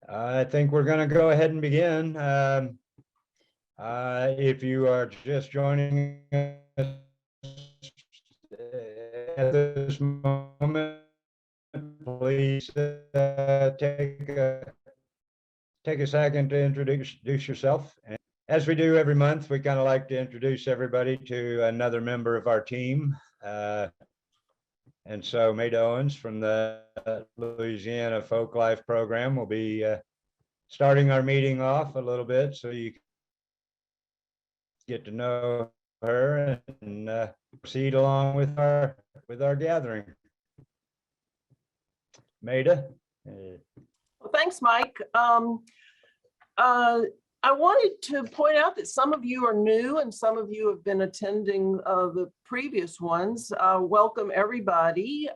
I think we're going to go ahead and begin. If you are just joining us at this moment, please take a second to introduce yourself. And as we do every month, we kind of like to introduce everybody to another member of our team. And so Maida Owens from the Louisiana Folk Life Program will be starting our meeting off a little bit so you get to know her and proceed along with our gathering. Maida. Well, thanks, Mike. I wanted to point out that some of you are new and some of you have been attending the previous ones. Welcome, everybody.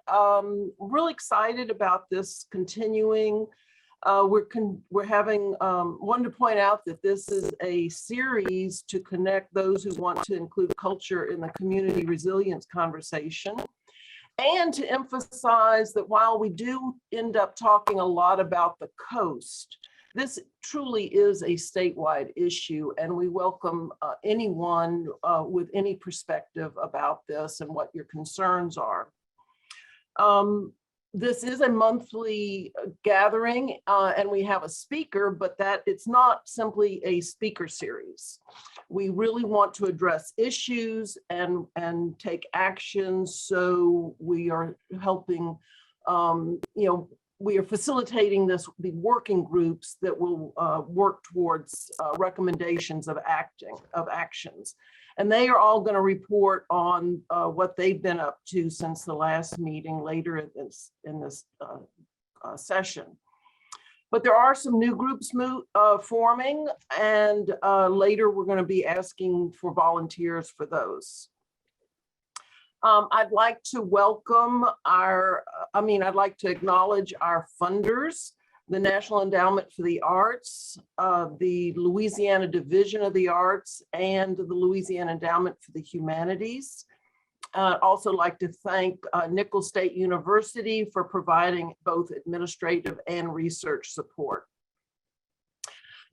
Really excited about this continuing. We're having, wanted to point out that this is a series to connect those who want to include culture in the community resilience conversation. And to emphasize that while we do end up talking a lot about the coast, this truly is a statewide issue, and we welcome anyone with any perspective about this and what your concerns are. This is a monthly gathering, and we have a speaker, but that it's not simply a speaker series. We really want to address issues and take actions, so we are helping, we are facilitating the working groups that will work towards recommendations of actions. And they are all going to report on what they've been up to since the last meeting later in this session. But there are some new groups forming, and later we're going to be asking for volunteers for those. I'd like to welcome I'd like to acknowledge our funders, the National Endowment for the Arts, the Louisiana Division of the Arts, and the Louisiana Endowment for the Humanities. I'd also like to thank Nicholls State University for providing both administrative and research support.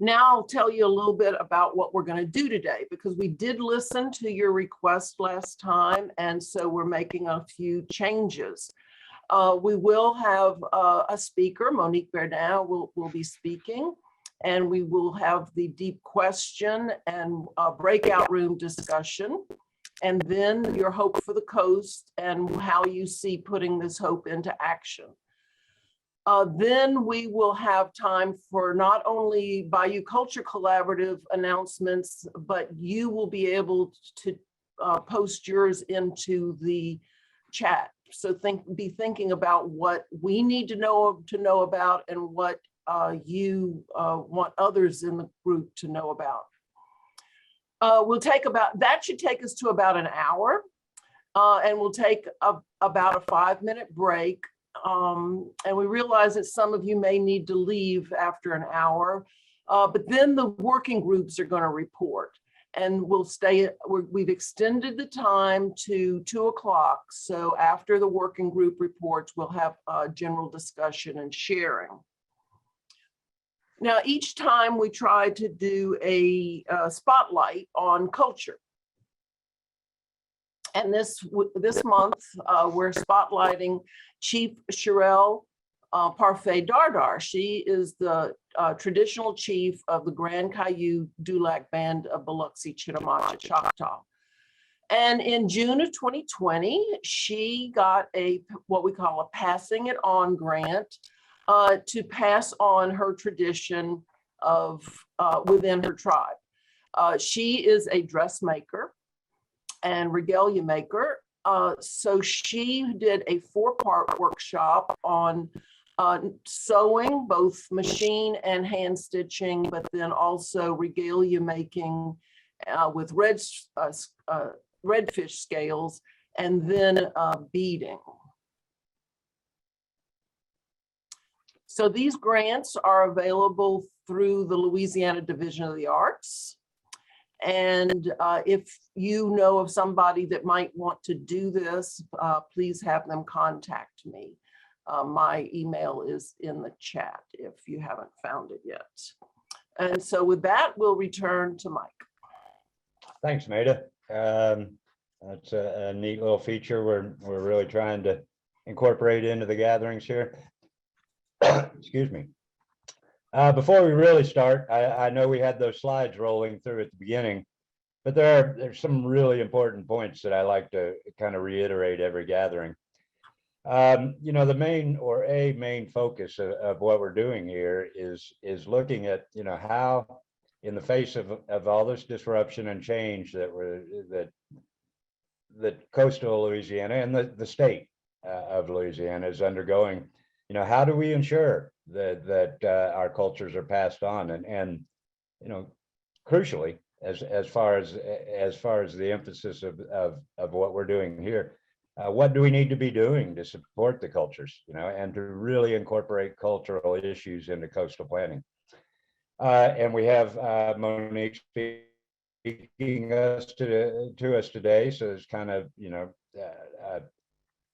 Now I'll tell you a little bit about what we're going to do today, because we did listen to your request last time, and so we're making a few changes. We will have a speaker, Monique Verdin will be speaking, and we will have the deep question and breakout room discussion, and then your hope for the coast and how you see putting this hope into action. Then we will have time for not only Bayou Culture Collaborative announcements, but you will be able to post yours into the chat. So be thinking about what we need to know about and what you want others in the group to know about. That should take us to about an hour, and we'll take about a 5-minute break. And we realize that some of you may need to leave after an hour, but then the working groups are going to report, and we've extended the time to 2 o'clock. So after the working group reports, we'll have a general discussion and sharing. Now, each time we try to do a spotlight on culture. And this month, we're spotlighting Chief Sherelle Parfait Dardar. She is the traditional chief of the Grand Cayuse Dulac Band of Biloxi, Chitimacha, Choctaw. And in June of 2020, she got what we call a Passing It On grant to pass on her tradition of within her tribe. She is a dressmaker and regalia maker. So she did a 4-part workshop on sewing, both machine and hand stitching, but then also regalia making with redfish scales, and then beading. So these grants are available through the Louisiana Division of the Arts. And if you know of somebody that might want to do this, please have them contact me. My email is in the chat if you haven't found it yet. And so with that, we'll return to Mike. Thanks, Maida. That's a neat little feature we're really trying to incorporate into the gatherings here. Excuse me. Before we really start, I know we had those slides rolling through at the beginning, but there's some really important points that I like to kind of reiterate every gathering. You know, the main focus of what we're doing here is looking at, you know, how in the face of all this disruption and change that coastal Louisiana and the state of Louisiana is undergoing, you know, how do we ensure that our cultures are passed on and you know, crucially, as far as the emphasis of what we're doing here, what do we need to be doing to support the cultures, you know, and to really incorporate cultural issues into coastal planning. And we have Monique speaking to us today, so it's kind of, you know,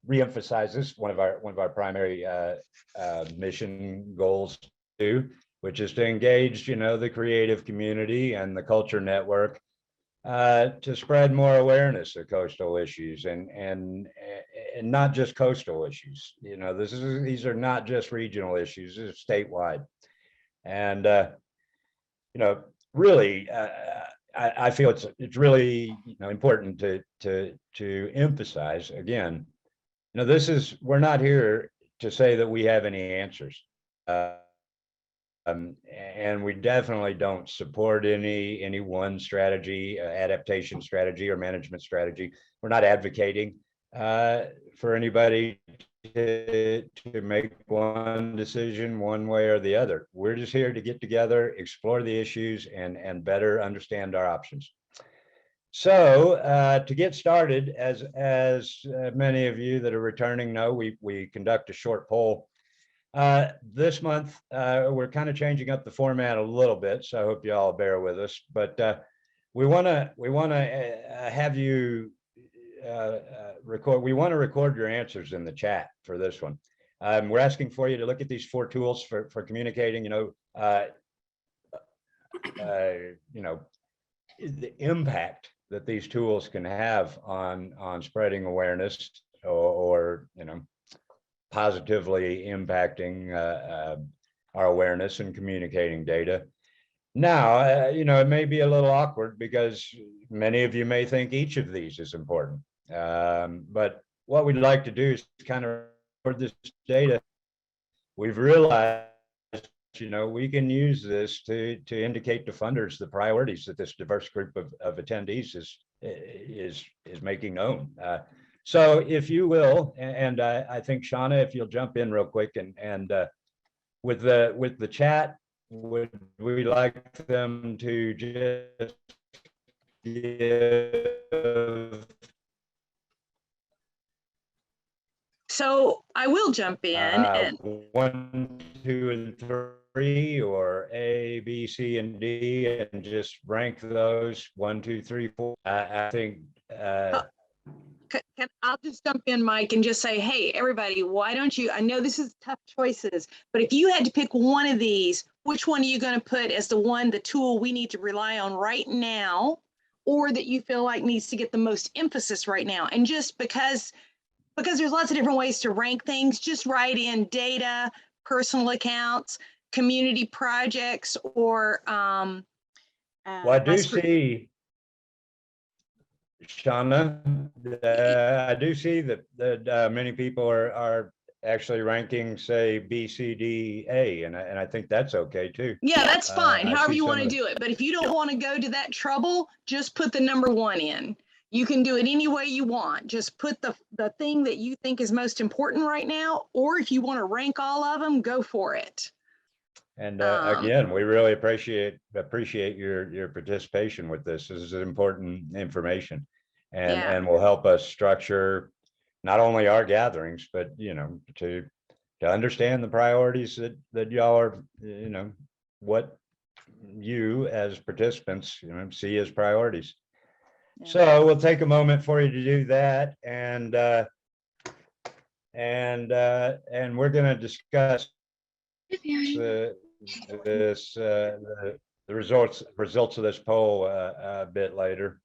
reemphasizes one of our primary mission goals too, which is to engage, you know, the creative community and the culture network to spread more awareness of coastal issues and not just coastal issues. You know, these are not just regional issues; these are statewide, and you know, really, I feel it's really, you know, important to emphasize again. You know, we're not here to say that we have any answers. And we definitely don't support any one strategy, adaptation strategy or management strategy. We're not advocating for anybody to make one decision one way or the other. We're just here to get together, explore the issues, and better understand our options. So to get started, as many of you that are returning know, we conduct a short poll. This month, we're kind of changing up the format a little bit, so I hope you all bear with us. But we want to have you record. We want to record your answers in the chat for this one. We're asking for you to look at these 4 tools for communicating. You know, the impact that these tools can have on spreading awareness or you know, positively impacting our awareness and communicating data. Now, you know, it may be a little awkward because many of you may think each of these is important. But what we'd like to do is kind of record this data. We've realized, you know, we can use this to indicate to funders the priorities that this diverse group of attendees is making known. So if you will, and I think Shauna, if you'll jump in real quick and with the chat, would we like them to just give? So I will jump in and 1, 2, and 3, or A, B, C, and D, and just rank those 1, 2, 3, 4. I think. I'll just jump in, Mike, and just say, hey, everybody, why don't you, I know this is tough choices, but if you had to pick one of these, which one are you going to put as the tool we need to rely on right now, or that you feel like needs to get the most emphasis right now? And just because there's lots of different ways to rank things, just write in data, personal accounts, community projects, or well, I do see, Shauna, I do see that many people are actually ranking, say, B, C, D, A, and I think that's okay too. Yeah, that's fine, however you want to of do it. But if you don't want to go to that trouble, just put the number 1 in. You can do it any way you want. Just put the thing that you think is most important right now, or if you want to rank all of them, go for it. And again, we really appreciate your participation with this. This is important information, and will help us structure not only our gatherings, but you know, to understand the priorities that y'all are, you know, what you as participants, you know, see as priorities. So we'll take a moment for you to do that, and and we're going to discuss the results of this poll a bit later.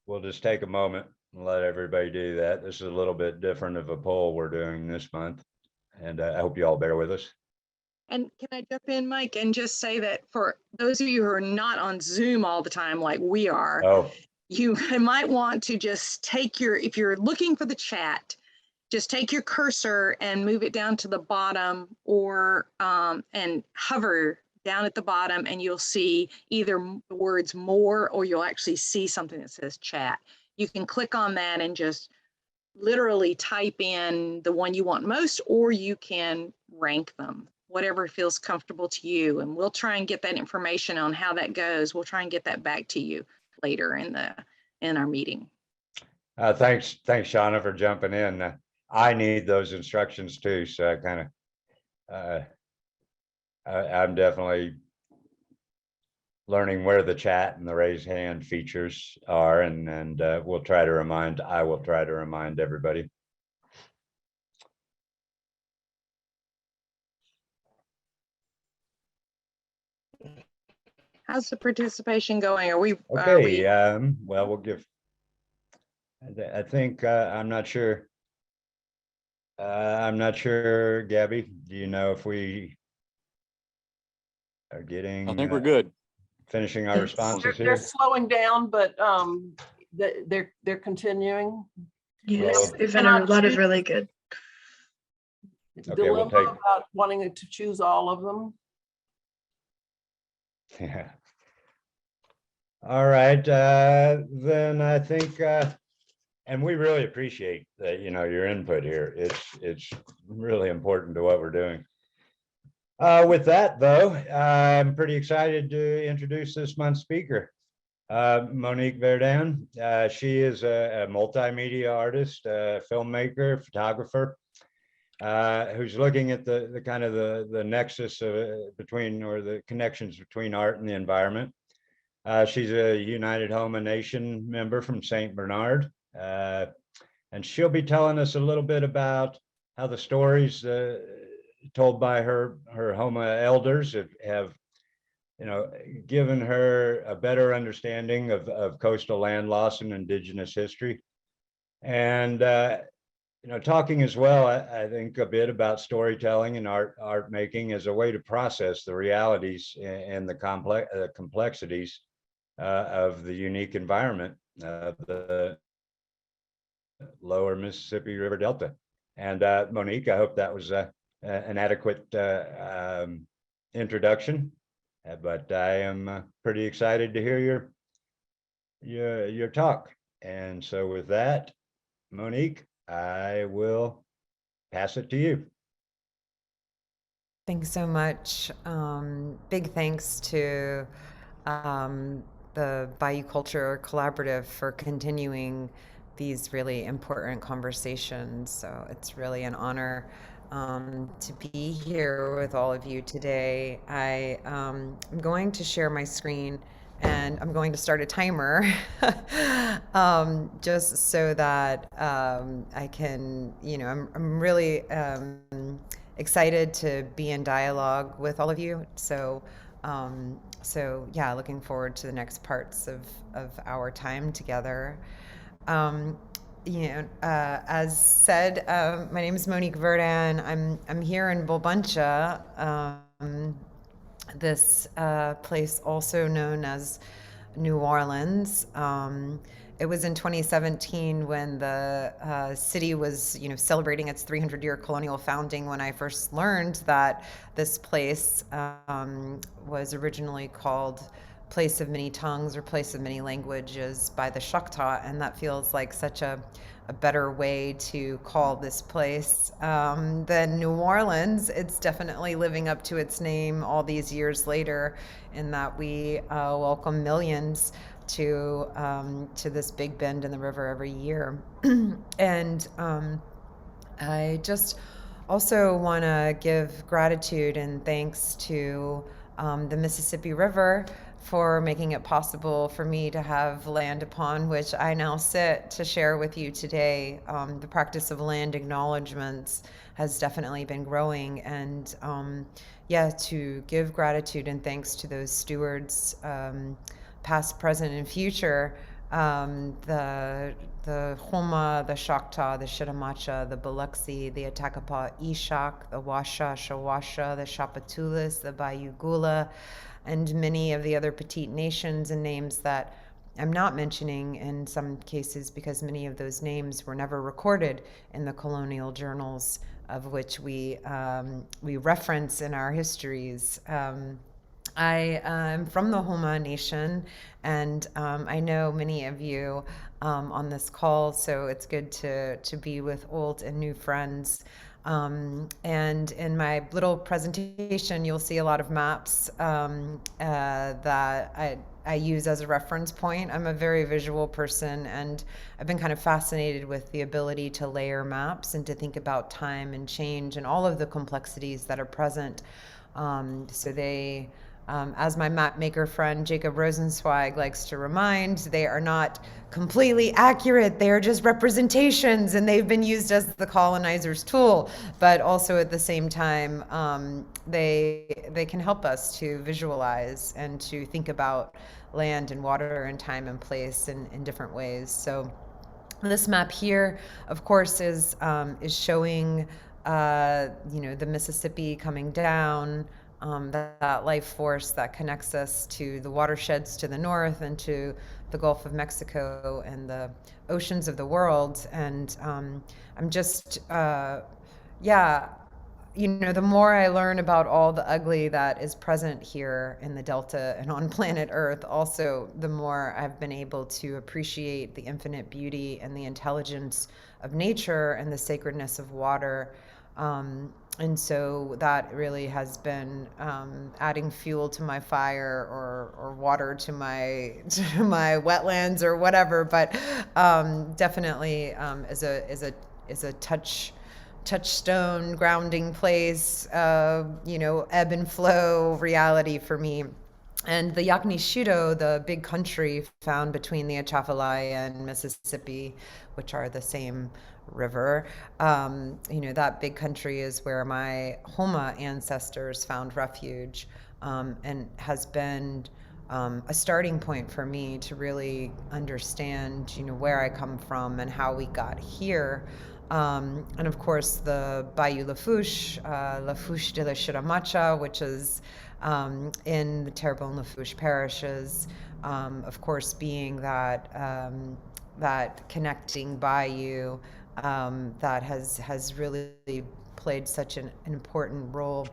We'll just take a moment and let everybody do that. This is a little bit different of a poll we're doing this month, and I hope you all bear with us. And can I jump in, Mike, and just say that for those of you who are not on Zoom all the time like we are, Oh, you might want to just take if you're looking for the chat, just take your cursor and move it down to the bottom, or and hover down at the bottom, and you'll see either the words more, or you'll actually see something that says chat. You can click on that and just literally type in the one you want most, or you can rank them, whatever feels comfortable to you. And we'll try and get that information on how that goes. We'll try and get that back to you later in our meeting. thanks, Shauna, for jumping in. I need those instructions too, so I kind of, I'm definitely learning where the chat and the raise hand features are, and I will try to remind everybody. How's the participation going? Are we? Okay, well, we'll give, I think, I'm not sure, Gabby, do you know if we are getting? I think we're good. Finishing our responses They're here? slowing down, but they're continuing. Yes, Well, we've had a lot of really good. Okay, we'll Dilemma take- about wanting to choose all of them. Yeah. All right, then I think, and we really appreciate that, your input here. It's really important to what we're doing. With that, though, I'm pretty excited to introduce this month's speaker, Monique Verdin. She is a multimedia artist, filmmaker, photographer, who's looking at the kind of the nexus between, or the connections between art and the environment. She's a United Home Nation member from St. Bernard, and she'll be telling us a little bit about how the stories told by her Homa elders have given her a better understanding of coastal land loss and indigenous history, and talking as well, I think, a bit about storytelling and art making as a way to process the realities and the complexities of the unique environment of the lower Mississippi River Delta. And Monique, I hope that was an adequate introduction, but I am pretty excited to hear your talk. And so with that, Monique, I will pass it to you. Thanks so much. Big thanks to the Bayou Culture Collaborative for continuing these really important conversations. So it's really an honor to be here with all of you today. I'm going to share my screen, and I'm going to start a timer just so that I can, I'm really excited to be in dialogue with all of you. So yeah, looking forward to the next parts of our time together. As said, my name is Monique Verdin. I'm here in Bulbuncha, this place also known as New Orleans. It was in 2017 when the city was, celebrating its 300-year colonial founding, when I first learned that this place was originally called Place of Many Tongues or Place of Many Languages by the Choctaw, and that feels like such a better way to call this place than New Orleans. It's definitely living up to its name all these years later, in that we welcome millions to this big bend in the river every year. And I just also want to give gratitude and thanks to the Mississippi River for making it possible for me to have land upon which I now sit to share with you today. The practice of land acknowledgements has definitely been growing, and yeah, to give gratitude and thanks to those stewards, past, present, and future, the Homa, the Shakta, the Shitamacha, the Biloxi, the Atakapa Ishak, the Washa, Shawasha, the Shapatulis, the Bayou Gula, and many of the other petite nations and names that I'm not mentioning in some cases because many of those names were never recorded in the colonial journals of which we reference in our histories. I am from the Homa Nation, and I know many of you on this call, so it's good to be with old and new friends. And in my little presentation, you'll see a lot of maps that I use as a reference point. I'm a very visual person, and I've been kind of fascinated with the ability to layer maps and to think about time and change and all of the complexities that are present. So they, as my map maker friend Jacob Rosenzweig likes to remind, they are not completely accurate. They are just representations, and they've been used as the colonizer's tool. But also at the same time, they can help us to visualize and to think about land and water and time and place in different ways. So this map here, of course, is showing the Mississippi coming down, that life force that connects us to the watersheds to the north and to the Gulf of Mexico and the oceans of the world. And I'm just, the more I learn about all the ugly that is present here in the Delta and on planet Earth, also the more I've been able to appreciate the infinite beauty and the intelligence of nature and the sacredness of water. And so that really has been adding fuel to my fire, or water to my wetlands or whatever. But definitely is a touchstone, grounding place, ebb and flow reality for me. And the Yaqunishudo, the big country found between the Atchafalaya and Mississippi, which are the same river, that big country is where my Homa ancestors found refuge, and has been a starting point for me to really understand, where I come from and how we got here. And of course, the Bayou Lafourche, Lafourche de la Chiramacha, which is in the Terrebonne Lafourche parishes, of course, being that connecting bayou that has really played such an important role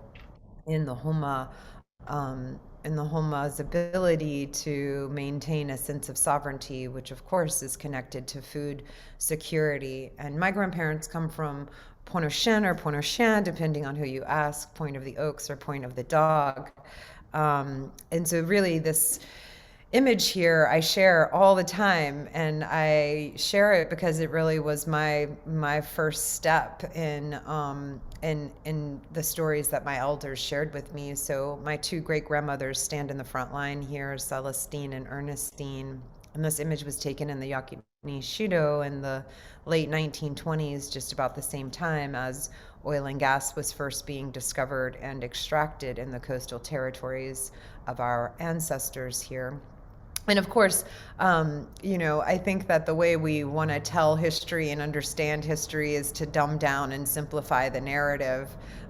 in the Homa. In the Homa's ability to maintain a sense of sovereignty, which of course is connected to food security. And my grandparents come from Pointe-aux-Chênes or Pointe-aux-Chien, depending on who you ask, Point of the Oaks or Point of the Dog. And so really this image here I share all the time, and I share it because it really was my first step in the stories that my elders shared with me. So my two great grandmothers stand in the front line here, Celestine and Ernestine, and this image was taken in the Yaqunishudo in the late 1920s, just about the same time as oil and gas was first being discovered and extracted in the coastal territories of our ancestors here. And of course, I think that the way we want to tell history and understand history is to dumb down and simplify the narrative.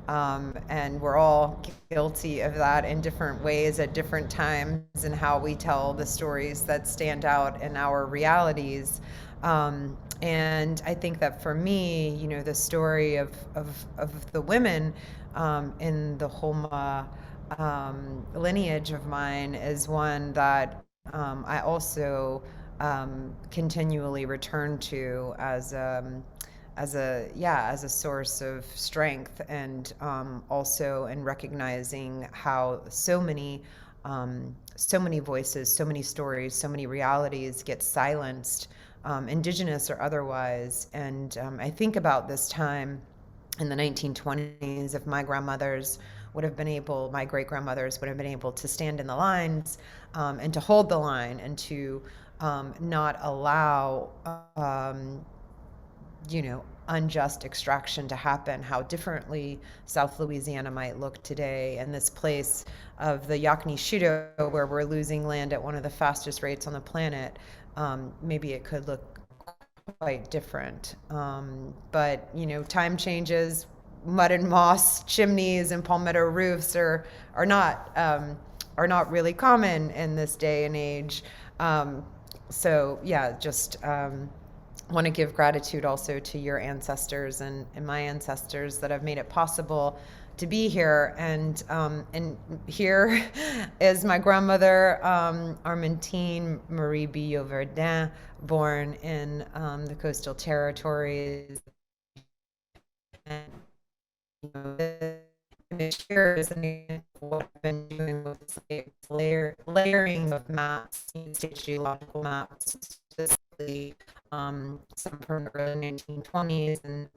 And we're all guilty of that in different ways at different times, and how we tell the stories that stand out in our realities. And I think that for me, the story of the women in the Homa lineage of mine is one that I also continually return to as a source of strength, and also in recognizing how so many voices, so many stories, so many realities get silenced, indigenous or otherwise. And I think about this time in the 1920s of my grandmothers, would have been able, my great grandmothers would have been able to stand in the lines and to hold the line and to not allow, unjust extraction to happen, how differently South Louisiana might look today. And this place of the Yakni Shudo, where we're losing land at one of the fastest rates on the planet, maybe it could look quite different. But, time changes. Mud and moss chimneys and palmetto roofs are not really common in this day and age. So yeah, just want to give gratitude also to your ancestors and my ancestors that have made it possible to be here. And here is my grandmother, Armentine Marie Bayou Verdin, born in the coastal territories. And here is an example of what I've been doing with layering of maps, stage geological maps, specifically some from the early 1920s and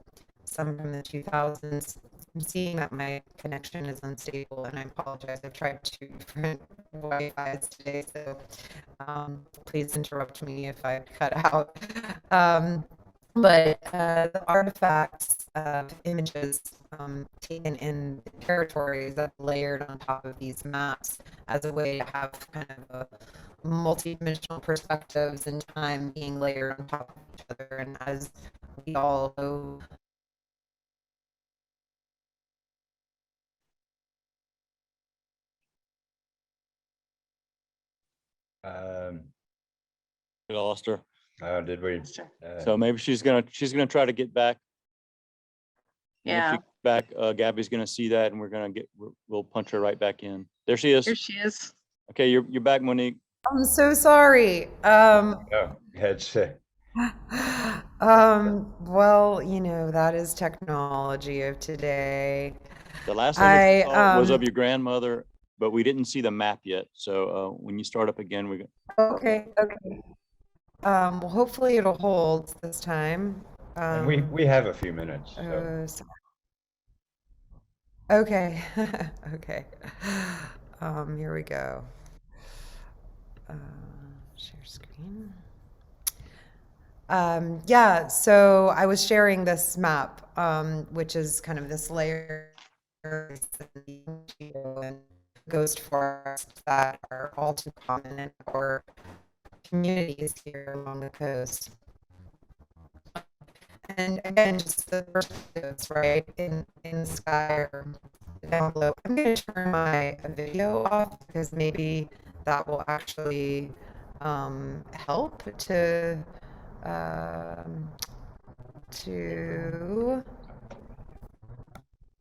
some from the 2000s. I'm seeing that my connection is unstable, and I apologize. I've tried 2 different Wi-Fi's today, so please interrupt me if I cut out. But the artifacts of images taken in the territories that layered on top of these maps as a way to have kind of a multi-dimensional perspectives and time being layered on top of each other. And as we all know, We lost her. Did we? So maybe she's gonna try to get back. And if Yeah, she back, Gabby's gonna see that, and we'll punch her right back in. There she is. here she is. Okay, you're back, Monique. I'm so sorry. Oh, it's Well, that is technology of today. The last image we saw was I of your grandmother, but we didn't see the map yet. So when you start up again, okay. Well, hopefully it'll hold this time. and we have a few minutes. So. Sorry. Okay. Okay. Here we go. Share screen. Yeah, so I was sharing this map, which is kind of this layer and ghost forests that are all too common in our communities here along the coast. And again, just the perspectives, right, in the sky or down below. I'm going to turn my video off because maybe that will actually help to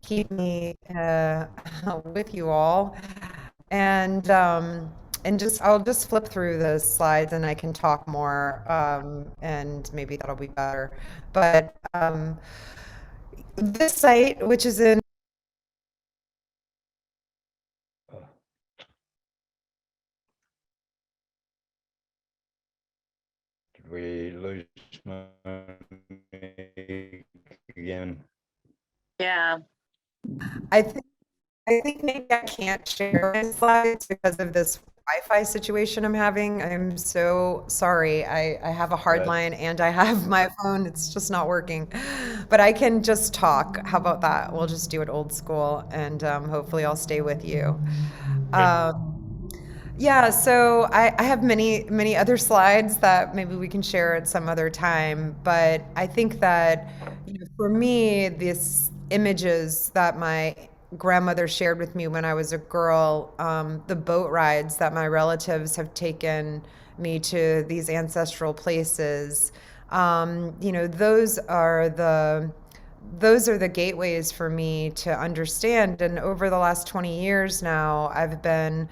keep me with you all. And I'll just flip through the slides and I can talk more, and maybe that'll be better. But this site, which is in Did we lose again? Yeah, I think maybe I can't share my slides because of this Wi-Fi situation I'm having. I'm so sorry. I have a hard Right. line and I have my phone. It's just not working. But I can just talk. How about that? We'll just do it old school, and hopefully I'll stay with you. Yeah, so I have many other slides that maybe we can share at some other time. But I think that, for me, these images that my grandmother shared with me when I was a girl, the boat rides that my relatives have taken me to these ancestral places, those are the gateways for me to understand. And over the last 20 years now, I've been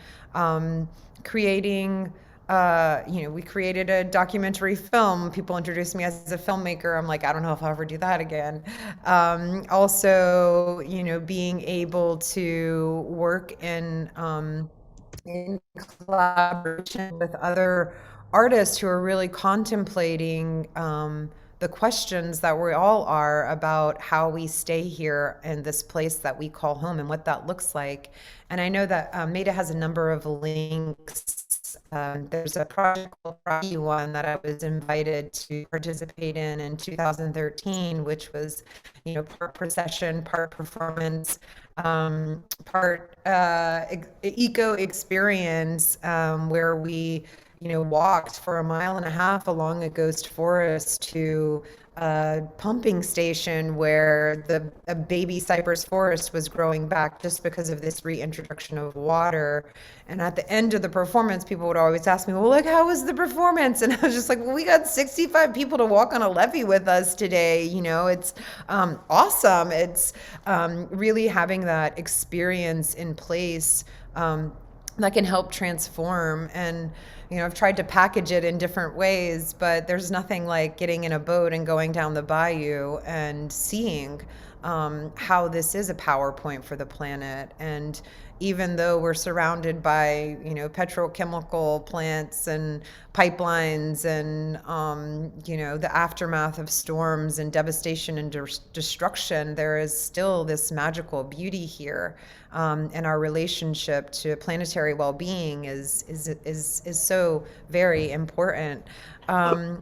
creating, we created a documentary film. People introduced me as a filmmaker. I'm like, I don't know if I'll ever do that again. Also, being able to work in collaboration with other artists who are really contemplating the questions that we all are about how we stay here in this place that we call home and what that looks like. And I know that Maida has a number of links. There's a project called Bayou one that I was invited to participate in 2013, which was, part procession, part performance, part eco experience, where we walked for 1.5 miles along a ghost forest to a pumping station where a baby cypress forest was growing back just because of this reintroduction of water. And at the end of the performance, people would always ask me, well, like, how was the performance? And I was just like, well, we got 65 people to walk on a levee with us today. It's awesome. It's really having that experience in place that can help transform. And I've tried to package it in different ways, but there's nothing like getting in a boat and going down the bayou and seeing how this is a powerpoint for the planet. And even though we're surrounded by, petrochemical plants and pipelines and, the aftermath of storms and devastation and destruction, there is still this magical beauty here. And our relationship to planetary well-being is so very important. My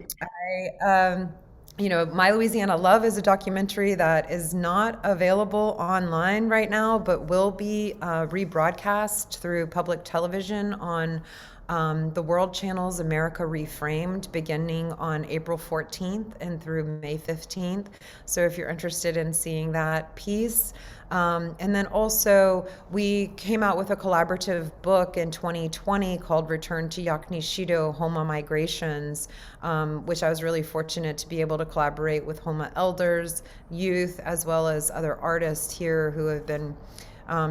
Louisiana Love is a documentary that is not available online right now, but will be rebroadcast through public television on the World Channel's America Reframed, beginning on April 14th and through May 15th. So if you're interested in seeing that piece. And then also, we came out with a collaborative book in 2020 called Return to Yaknishido, Homa Migrations, which I was really fortunate to be able to collaborate with Homa elders, youth, as well as other artists here who have been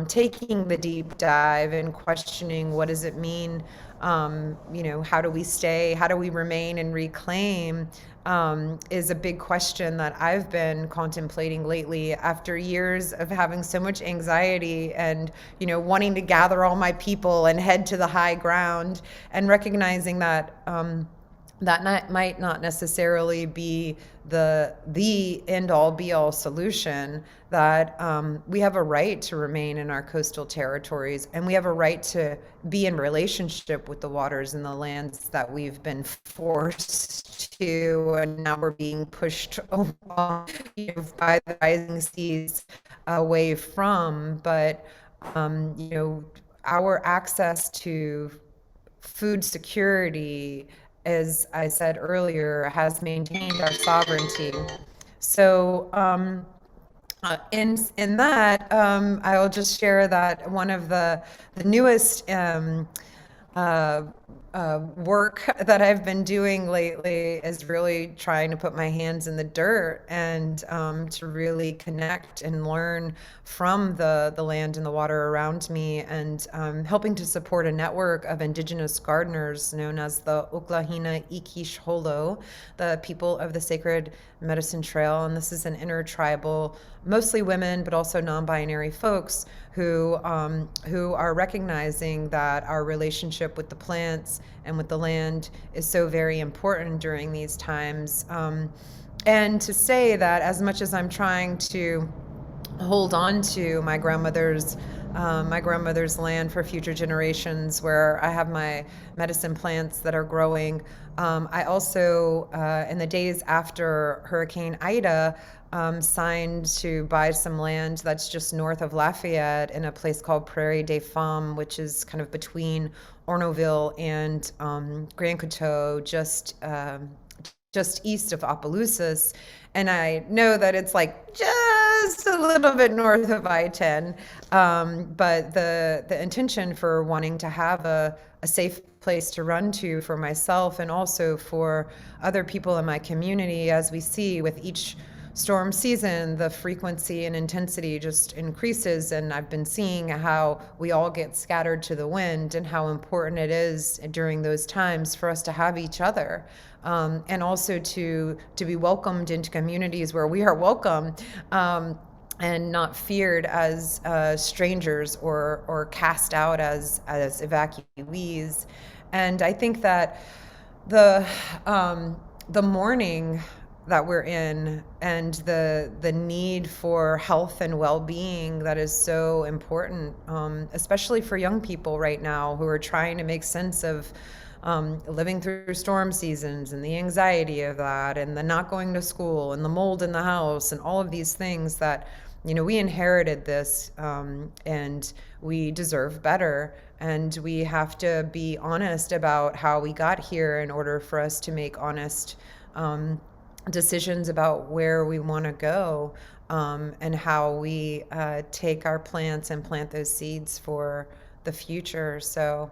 taking the deep dive and questioning what does it mean, how do we stay, how do we remain and reclaim, is a big question that I've been contemplating lately after years of having so much anxiety and, wanting to gather all my people and head to the high ground, and recognizing that might not necessarily be the end all be all solution, that we have a right to remain in our coastal territories, and we have a right to be in relationship with the waters and the lands that we've been forced to, and now we're being pushed by the rising seas away from. But our access to food security, as I said earlier, has maintained our sovereignty. So in that, I'll just share that one of the newest work that I've been doing lately is really trying to put my hands in the dirt and to really connect and learn from the land and the water around me, and helping to support a network of indigenous gardeners known as the Oklahina Ikish Holo, the people of the Sacred Medicine Trail. And this is an intertribal, mostly women, but also non-binary folks who are recognizing that our relationship with the plants and with the land is so very important during these times. And to say that as much as I'm trying to hold on to my grandmother's land for future generations, where I have my medicine plants that are growing, I also, in the days after Hurricane Ida, signed to buy some land that's just north of Lafayette in a place called Prairie des Femmes, which is kind of between Ornoville and Grand Coteau, just east of Opelousas. And I know that it's like just a little bit north of I-10, but the intention for wanting to have a safe place to run to for myself and also for other people in my community, as we see with each storm season, the frequency and intensity just increases. And I've been seeing how we all get scattered to the wind, and how important it is during those times for us to have each other. And also to be welcomed into communities where we are welcome, and not feared as strangers or cast out as evacuees. And I think that the mourning that we're in, and the need for health and well-being that is so important, especially for young people right now who are trying to make sense of living through storm seasons and the anxiety of that, and the not going to school and the mold in the house and all of these things that, we inherited this, and we deserve better. And we have to be honest about how we got here in order for us to make honest decisions about where we want to go, and how we take our plants and plant those seeds for the future. So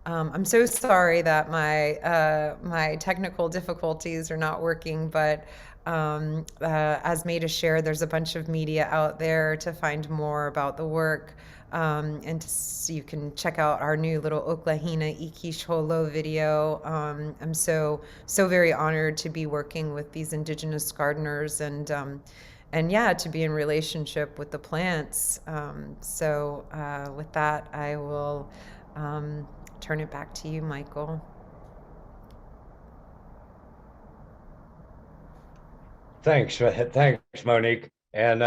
I'm so sorry that my technical difficulties are not working, but as Maida shared, there's a bunch of media out there to find more about the work. So you can check out our new little Oklahina Ikisholo video. I'm so very honored to be working with these indigenous gardeners, and yeah, to be in relationship with the plants. With that, I will turn it back to you, Michael. Thanks, Monique. And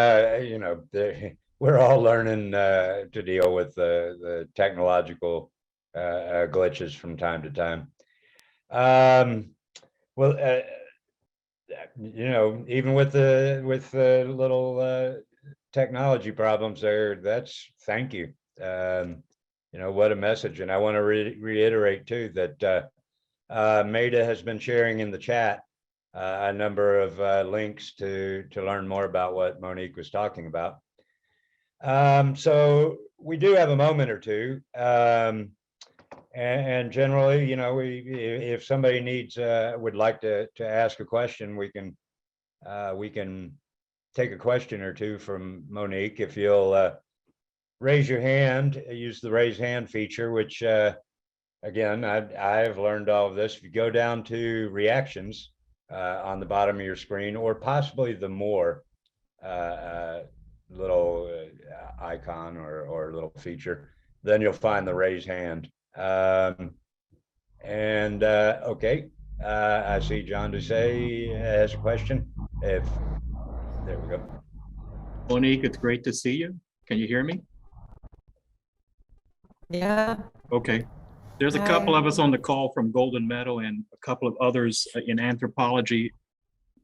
we're all learning to deal with the technological glitches from time to time. Well, even with the little technology problems there, thank you. What a message. And I want to reiterate too that Maida has been sharing in the chat a number of links to learn more about what Monique was talking about. So we do have a moment or two. And generally, if somebody would like to ask a question, we can take a question or two from Monique. If you'll raise your hand, use the raise hand feature, which again, I've learned all of this. If you go down to reactions on the bottom of your screen, or possibly the more little icon or little feature, then you'll find the raise hand. Okay, I see John Doucet has a question. There we go. Monique, it's great to see you. Can you hear me? Yeah. Okay. There's a couple of us on the call from Golden Meadow and a couple of others in anthropology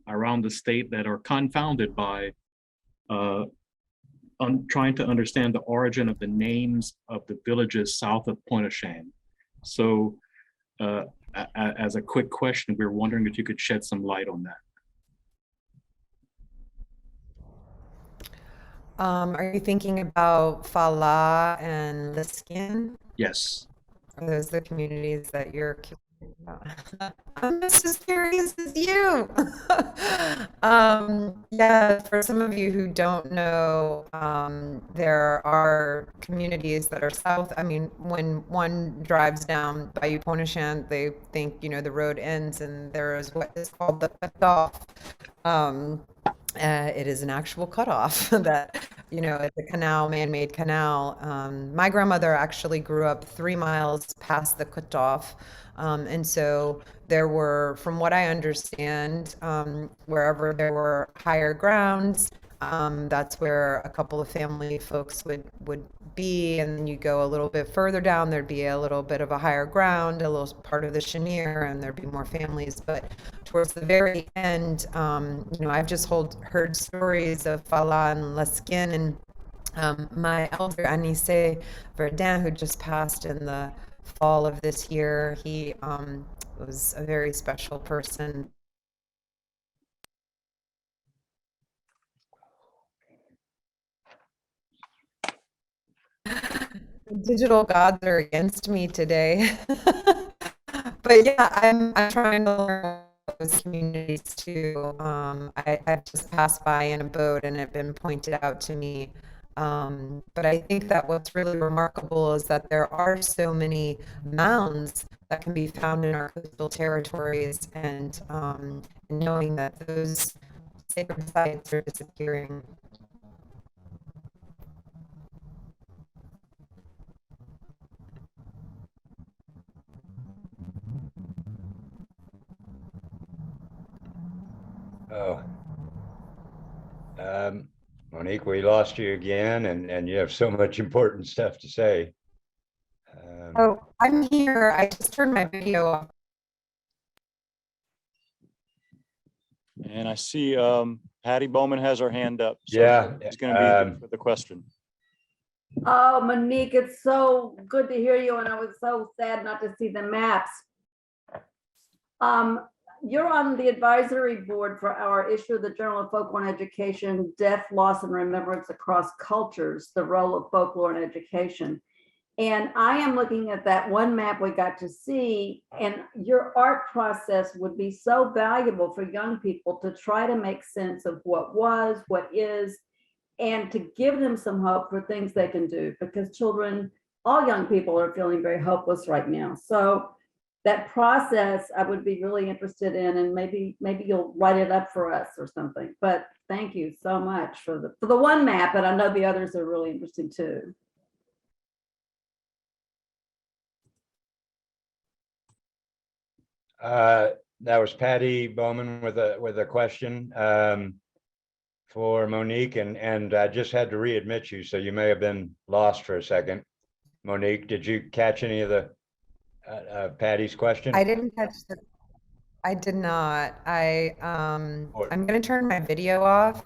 around the state that are confounded by trying to understand the origin of the names of the villages south of Pointe-aux-Chenes. So as a quick question, we're wondering if you could shed some light on that. Are you thinking about Fala and Liskin? Yes. Are those the communities that you're curious about? I'm just as curious as you. Yeah, for some of you who don't know, there are communities that are south. I mean, when one drives down Bayou Pointe-aux-Chenes, they think, the road ends and there is what is called the cutoff. It is an actual cutoff that, it's a canal, man-made canal. My grandmother actually grew up 3 miles past the cutoff. And so there were, from what I understand, wherever there were higher grounds, that's where a couple of family folks would be. And then you go a little bit further down, there'd be a little bit of a higher ground, a little part of the chenier, and there'd be more families. But towards the very end, I've just heard stories of Fala and Leskin, and my elder Anise Verdin, who just passed in the fall of this year, he was a very special person. Digital gods are against me today. But yeah, I'm trying to learn those communities too. I've just passed by in a boat and it been pointed out to me. But I think that what's really remarkable is that there are so many mounds that can be found in our coastal territories, and knowing that those sacred sites are disappearing. Oh. Monique, we lost you again, and you have so much important stuff to say. Oh, I'm here. I just turned my video off. And I see Patty Bowman has her hand up. So Yeah, it's going to be for the question. Oh, Monique, it's so good to hear you, and I was so sad not to see the maps. You're on the advisory board for our issue of the Journal of Folklore and Education, Death, Loss, and Remembrance Across Cultures, the Role of Folklore in Education. And I am looking at that one map we got to see, and your art process would be so valuable for young people to try to make sense of what was, what is, and to give them some hope for things they can do, because children, all young people are feeling very hopeless right now. So that process I would be really interested in, and maybe you'll write it up for us or something. But thank you so much for the one map, and I know the others are really interesting too. That was Patty Bowman with a question for Monique, and I just had to readmit you, so you may have been lost for a second. Monique, did you catch any of the Patty's question? I didn't catch the. I did not. I'm going to turn my video off.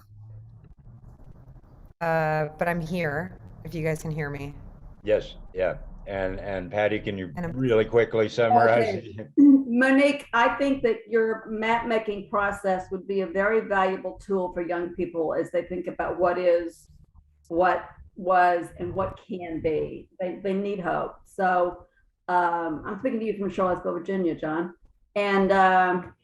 But I'm here if you guys can hear me. Yes, yeah. And Patty, can you And really quickly summarize? Okay. Monique, I think that your map making process would be a very valuable tool for young people as they think about what is, what was, and what can be. They need hope. So I'm speaking to you from Charlottesville, Virginia, John. And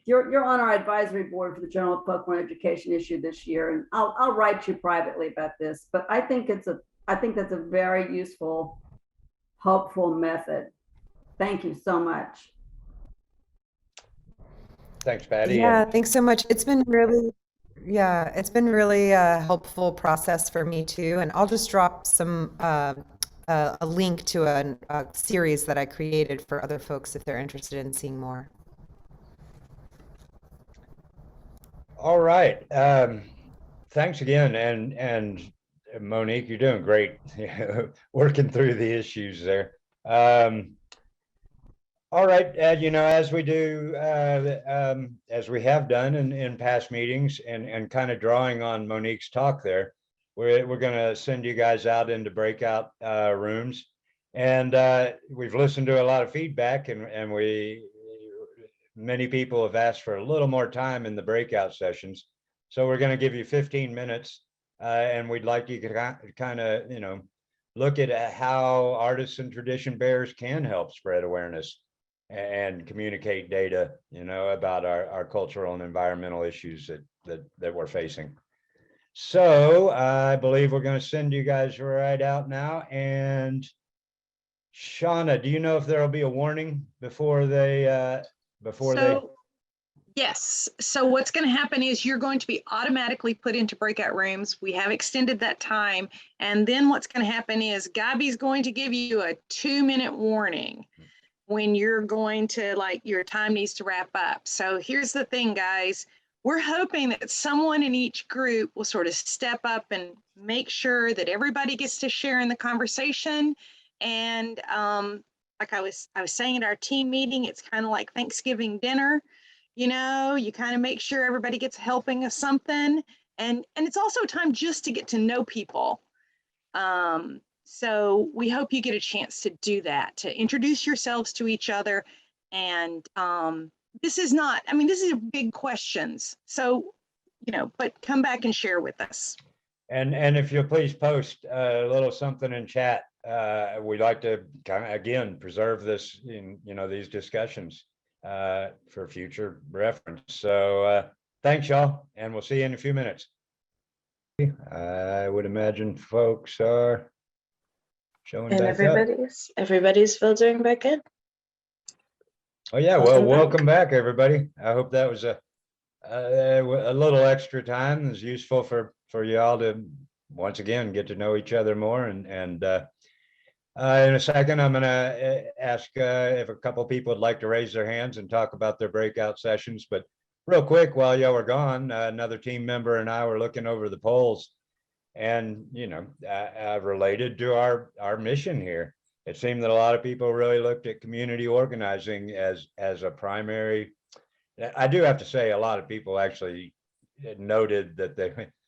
you're on our advisory board for the Journal of Folklore and Education issue this year. And I'll write you privately about this, but I think that's a very useful, hopeful method. Thank you so much. Thanks, Patty. Yeah, thanks so much. It's been really a helpful process for me too. And I'll just drop some a link to a series that I created for other folks if they're interested in seeing more. All right. Thanks again. And Monique, you're doing great working through the issues there. All right. As we do, as we have done in past meetings, and kind of drawing on Monique's talk there, we're going to send you guys out into breakout rooms. And we've listened to a lot of feedback, and many people have asked for a little more time in the breakout sessions. So we're going to give you 15 minutes, and we'd like you to kind of, look at how artists and tradition bearers can help spread awareness and communicate data, about our cultural and environmental issues that we're facing. So I believe we're going to send you guys right out now. And Shauna, do you know if there'll be a warning before they Yes. So what's going to happen is you're going to be automatically put into breakout rooms. We have extended that time. And then what's going to happen is Gabby's going to give you a 2-minute warning when you're going to, your time needs to wrap up. So here's the thing, guys. We're hoping that someone in each group will sort of step up and make sure that everybody gets to share in the conversation. And like I was saying at our team meeting, it's kind of like Thanksgiving dinner. You kind of make sure everybody gets helping of something. And it's also a time just to get to know people. So we hope you get a chance to do that, to introduce yourselves to each other. And this is big questions. So, but come back and share with us. And if you'll please post a little something in chat, we'd like to kind of, again, preserve this in, these discussions for future reference. So thanks, y'all, and we'll see you in a few minutes. I would imagine folks are showing And back up. everybody's filtering back in. Oh yeah, well, welcome back, everybody. I hope that was a little extra time. Is useful for y'all to once again get to know each other more. And in a second, I'm going to ask if a couple people would like to raise their hands and talk about their breakout sessions. But real quick, while y'all were gone, another team member and I were looking over the polls, and related to our mission here, it seemed that a lot of people really looked at community organizing as a primary. I do have to say, a lot of people actually noted that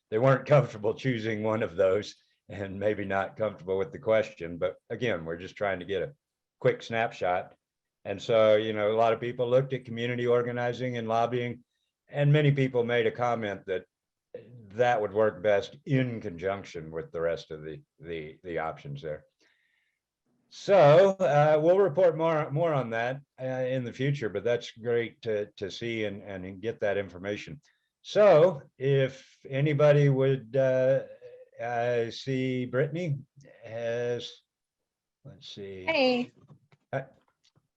they weren't comfortable choosing one of those, and maybe not comfortable with the question. But again, we're just trying to get a quick snapshot. And so, a lot of people looked at community organizing and lobbying, and many people made a comment that that would work best in conjunction with the rest of the options there. So we'll report more on that in the future, but that's great to see and get that information. So if anybody would, I see Brittany has, let's see. Hey,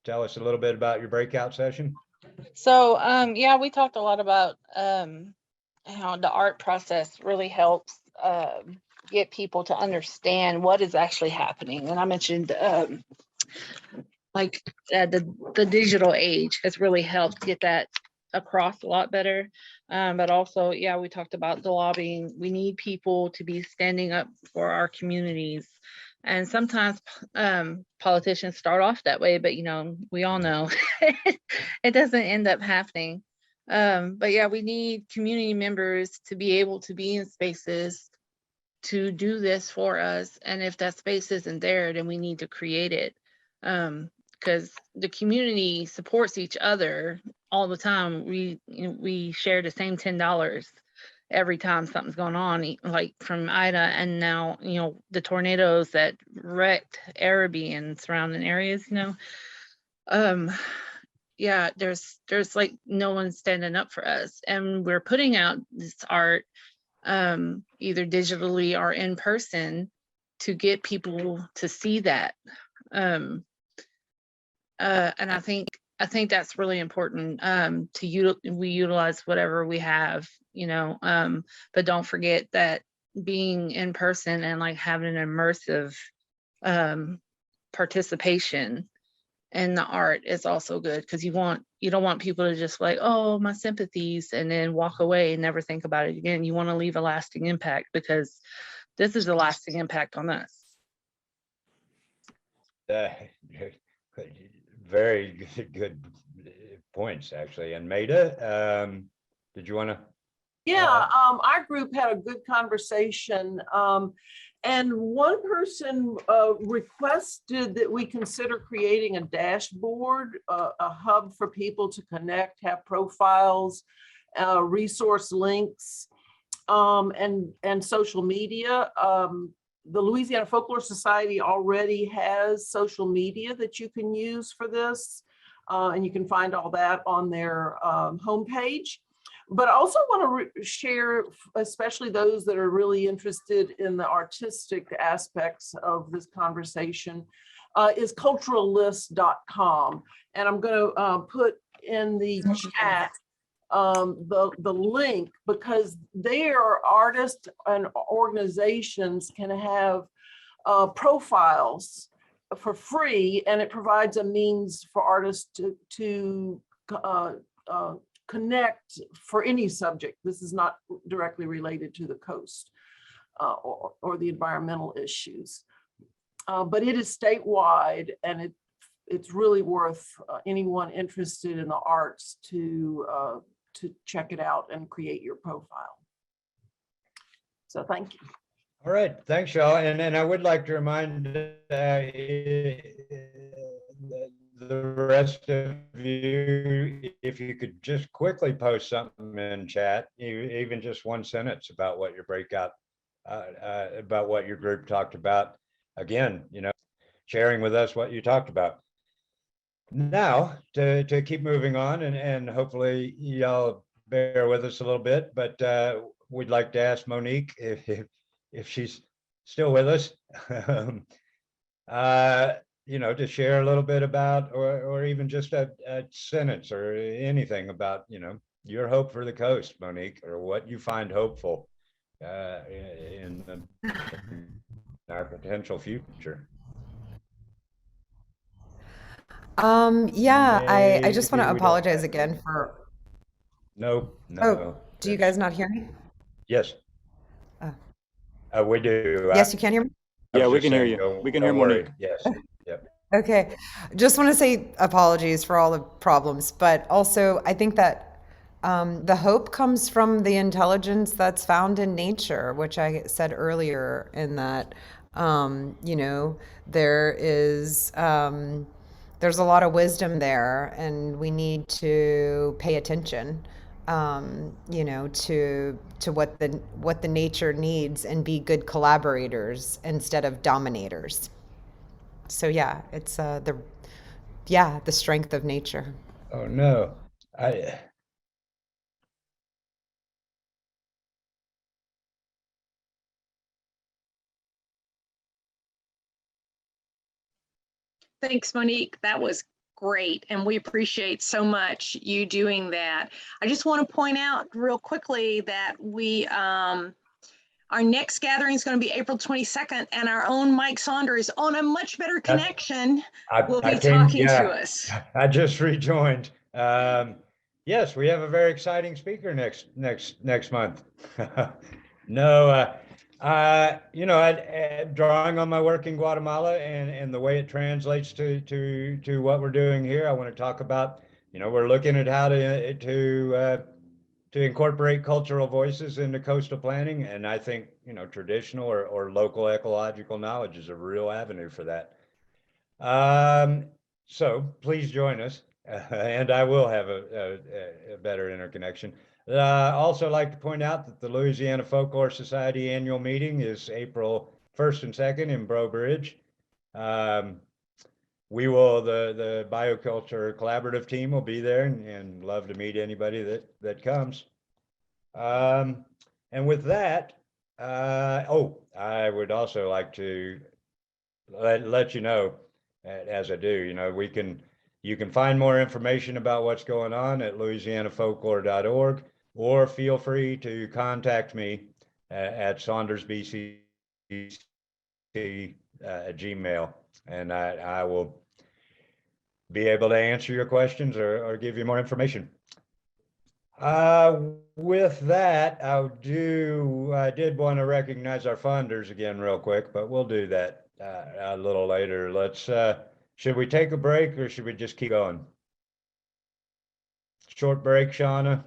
Tell us a little bit about your breakout session. so yeah, we talked a lot about how the art process really helps get people to understand what is actually happening. And I mentioned like the digital age has really helped get that across a lot better. But also, yeah, we talked about the lobbying. We need people to be standing up for our communities. And sometimes politicians start off that way, but we all know it doesn't end up happening. But yeah, we need community members to be able to be in spaces to do this for us. And if that space isn't there, then we need to create it. Because the community supports each other all the time. We share the same $10 every time something's going on, like from Ida, and now the tornadoes that wrecked Araby and surrounding areas. Yeah, there's like no one standing up for us, and we're putting out this art either digitally or in person to get people to see that. And I think that's really important. We utilize whatever we have, but don't forget that being in person and like having an immersive participation in the art is also good, because you don't want people to just like, oh, my sympathies, and then walk away and never think about it again. You want to leave a lasting impact, because this is a lasting impact on us. Very good points, actually. And Maida, did you want to? Yeah, our group had a good conversation. And one person requested that we consider creating a dashboard, a hub for people to connect, have profiles, resource links, and social media. The Louisiana Folklore Society already has social media that you can use for this, and you can find all that on their homepage. But I also want to share, especially those that are really interested in the artistic aspects of this conversation, is culturallist.com. And I'm going to put in the chat the link, because there artists and organizations can have profiles for free, and it provides a means for artists to connect for any subject. This is not directly related to the coast or the environmental issues, but it is statewide, and it's really worth anyone interested in the arts to check it out and create your profile. So thank you. All right, thanks, y'all. And I would like to remind the rest of you, if you could just quickly post something in chat, even just one sentence about what your breakout, about what your group talked about. Again, sharing with us what you talked about. Now, to keep moving on, and hopefully y'all bear with us a little bit, but we'd like to ask Monique if she's still with us. To share a little bit about, or even just a sentence or anything about, your hope for the coast, Monique, or what you find hopeful in our potential future. Yeah, I just want to Maybe we don't apologize have- again for. Nope, Oh, no. do you guys not hear me? Yes, Oh, we do. yes, you can hear me? I Yeah, was we just can hear saying, you. We can hear don't worry. Monique. Yes, yep. Okay, just want to say apologies for all the problems, but also I think that the hope comes from the intelligence that's found in nature, which I said earlier, in that, you know, there is, there's a lot of wisdom there, and we need to pay attention, you know, to what the nature needs, and be good collaborators instead of dominators. So yeah, it's the strength of nature. Oh, no. I, Thanks, Monique. That was great. And we appreciate so much you doing that. I just want to point out real quickly that our next gathering is going to be April 22nd, and our own Mike Saunders, on a much better connection, will be talking to us. I just rejoined. Yes, we have a very exciting speaker next month. No, you know, drawing on my work in Guatemala and the way it translates to what we're doing here, I want to talk about, you know, we're looking at how to incorporate cultural voices into coastal planning. And I think, you know, traditional or local ecological knowledge is a real avenue for that. So please join us, and I will have a better interconnection. Also like to point out that the Louisiana Folklore Society annual meeting is April 1st and 2nd in Breaux Bridge. We will, the bioculture collaborative team will be there, and love to meet anybody that comes. And with that, I would also like to let you know, as I do, you know, you can find more information about what's going on at louisianafolklore.org, or feel free to contact me at saundersbcc at Gmail, and I will be able to answer your questions or give you more information. With that, I did want to recognize our funders again real quick, but we'll do that a little later. Should we take a break, or should we just keep going? Short break, Shauna,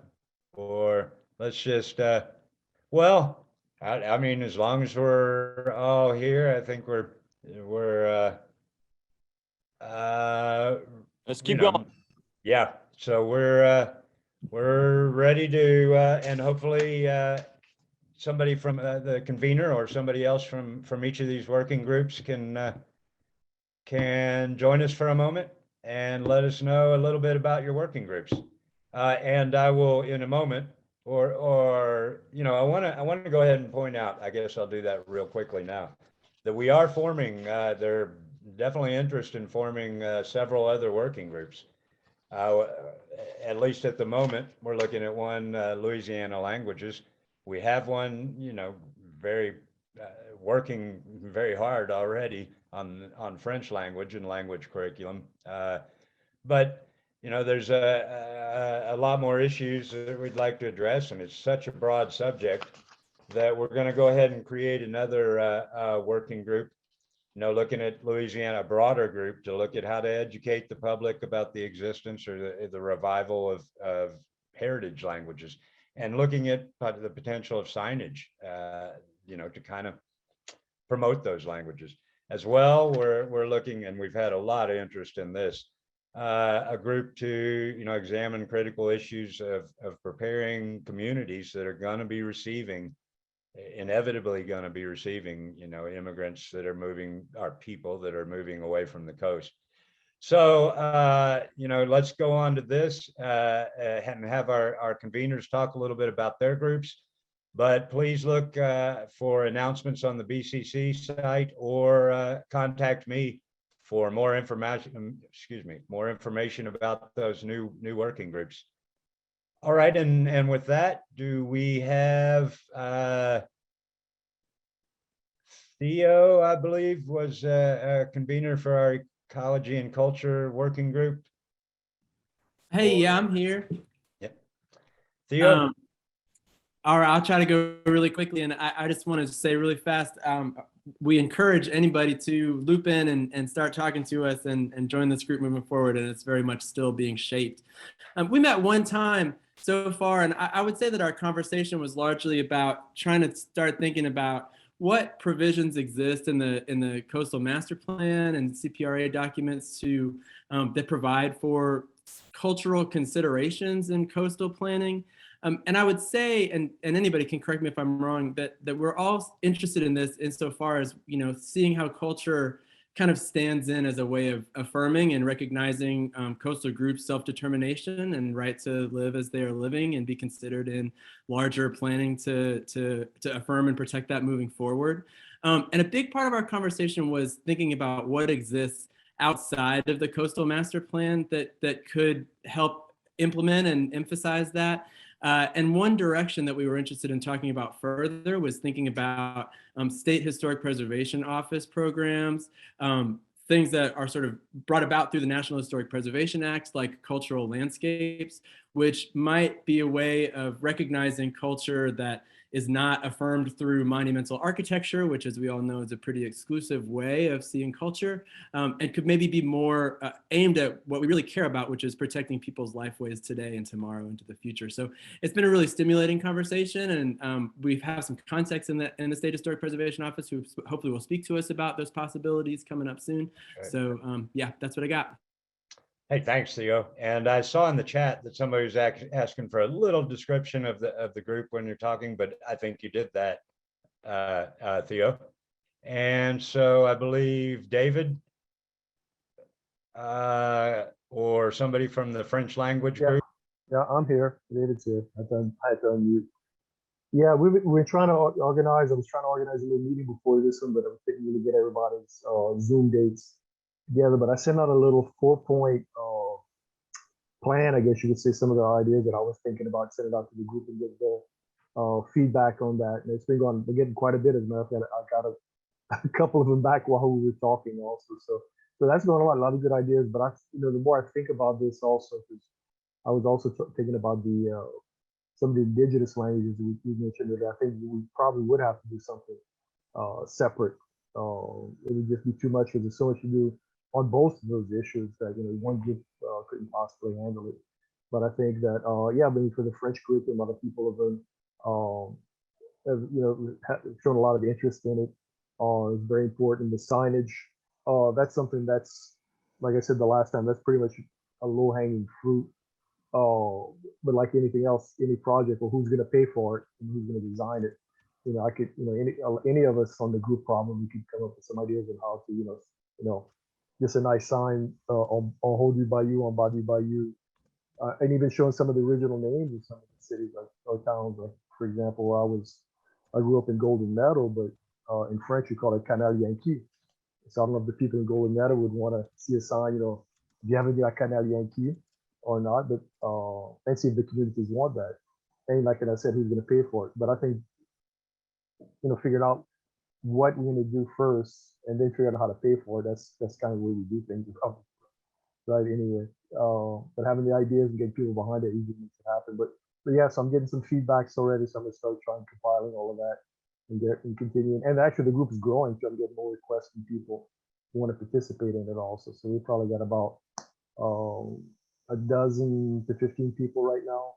or let's just, well, I mean, as long as we're all here, I think we're Let's you keep know, going. yeah, so we're ready to, and hopefully somebody from the convener or somebody else from each of these working groups can join us for a moment and let us know a little bit about your working groups. And I will in a moment, or you know, I want to go ahead and point out, I guess I'll do that real quickly now, that we are forming, there definitely interest in forming several other working groups. At least at the moment, we're looking at one, Louisiana languages. We have one, you know, working very hard already on French language and language curriculum. But you know, there's a lot more issues that we'd like to address, and it's such a broad subject that we're going to go ahead and create another working group, you know, looking at Louisiana, a broader group, to look at how to educate the public about the existence or the revival of heritage languages, and looking at the potential of signage, you know, to kind of promote those languages as well. We're looking, and we've had a lot of interest in this, a group to, you know, examine critical issues of preparing communities that are going to be inevitably going to be receiving, you know, immigrants that are moving, our people that are moving away from the coast. So, you know, let's go on to this and have our conveners talk a little bit about their groups. But please look for announcements on the BCC site, or contact me for more information. More information about those new working groups. All right, and with that, do we have Theo, I believe, was a convener for our ecology and culture working group? Hey, yeah, I'm here. Yep. Theo? All right, I'll try to go really quickly, and I just want to say really fast, we encourage anybody to loop in and start talking to us and join this group moving forward, and it's very much still being shaped. We met one time so far, and I would say that our conversation was largely about trying to start thinking about what provisions exist in the Coastal Master Plan and CPRA documents to that provide for cultural considerations in coastal planning. And I would say, and anybody can correct me if I'm wrong, that we're all interested in this insofar as, you know, seeing how culture kind of stands in as a way of affirming and recognizing coastal groups' self-determination and right to live as they are living and be considered in larger planning to affirm and protect that moving forward. And a big part of our conversation was thinking about what exists outside of the Coastal Master Plan that could help implement and emphasize that. And one direction that we were interested in talking about further was thinking about state historic preservation office programs, things that are sort of brought about through the National Historic Preservation Act, like cultural landscapes, which might be a way of recognizing culture that is not affirmed through monumental architecture, which, as we all know, is a pretty exclusive way of seeing culture, and could maybe be more aimed at what we really care about, which is protecting people's lifeways today and tomorrow into the future. So it's been a really stimulating conversation, and we have some contacts in the State Historic Preservation Office who hopefully will speak to us about those possibilities coming up soon. Okay. So yeah, that's what I got. Hey, thanks, Theo. And I saw in the chat that somebody was asking for a little description of the group when you're talking, but I think you did that, Theo. And so I believe David or somebody from the French language group. Yeah, I'm here. David's here. I had to unmute. Yeah, we're trying to organize. I was trying to organize a little meeting before this one, but I couldn't really get everybody's Zoom dates together. But I sent out a little 4-point plan, I guess you could say, some of the ideas that I was thinking about, send it out to the group and get their feedback on that. And it's been going, we're getting quite a bit. As a matter of fact, I got a couple of them back while we were talking also. So that's going on, a lot of good ideas. But the more I think about this also, because I was also thinking about some of the indigenous languages that we mentioned that I think we probably would have to do something separate. It would just be too much because there's so much to do on both of those issues that one group couldn't possibly handle it. But I think that yeah, maybe for the French group and other people have shown a lot of interest in it. It's very important. The signage, that's something that's, like I said the last time, that's pretty much a low-hanging fruit. But like anything else, any project, well, who's going to pay for it and who's going to design it? I could, any of us on the group problem, we could come up with some ideas on how to, just a nice sign on Haut du Bayou, on Bayou, and even showing some of the original names of some of the cities or towns. Like, for example, where I grew up in Golden Meadow, but in French you call it Canal Yankee. So I don't know if the people in Golden Meadow would want to see a sign, Bienvenue à Canal Yankee or not, but and see if the communities want that. And like I said, who's going to pay for it? But I think, figuring out what we're going to do first and then figure out how to pay for it. That's kind of where we do things, right? Anyway, but having the ideas and getting people behind it usually makes it happen. But yeah, so I'm getting some feedbacks already, so I'm gonna start compiling all of that and continuing. And actually, the group is growing, so I'm getting more requests from people who want to participate in it also. So we probably got about 12 to 15 people right now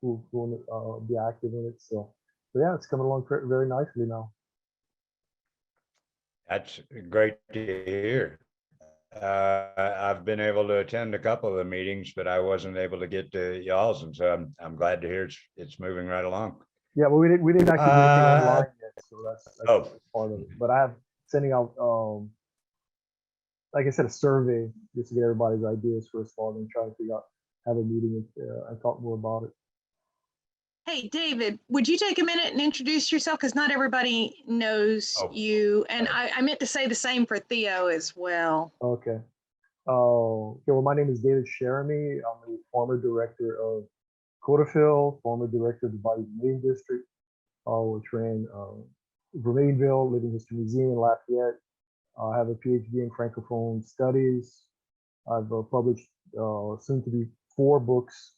who want to be active in it. So yeah, it's coming along very nicely now. That's great to hear. I've been able to attend a couple of the meetings, but I wasn't able to get to y'all's, and so I'm glad to hear it's moving right along. Yeah, well, we didn't actually do anything online yet, so that's part of it. But I have sending out, like I said, a survey just to get everybody's ideas first of all, and try to figure out, have a meeting and talk more about it. Hey, David, would you take a minute and introduce yourself? Because not everybody knows you. And I meant to say the same for Theo as well. Okay. Okay, well, my name is David Sheremy. I'm a former director of Codafil, former director of the Bayou Main District, which ran Vermainville Living History Museum in Lafayette. I have a PhD in Francophone Studies. I've published soon to be 4 books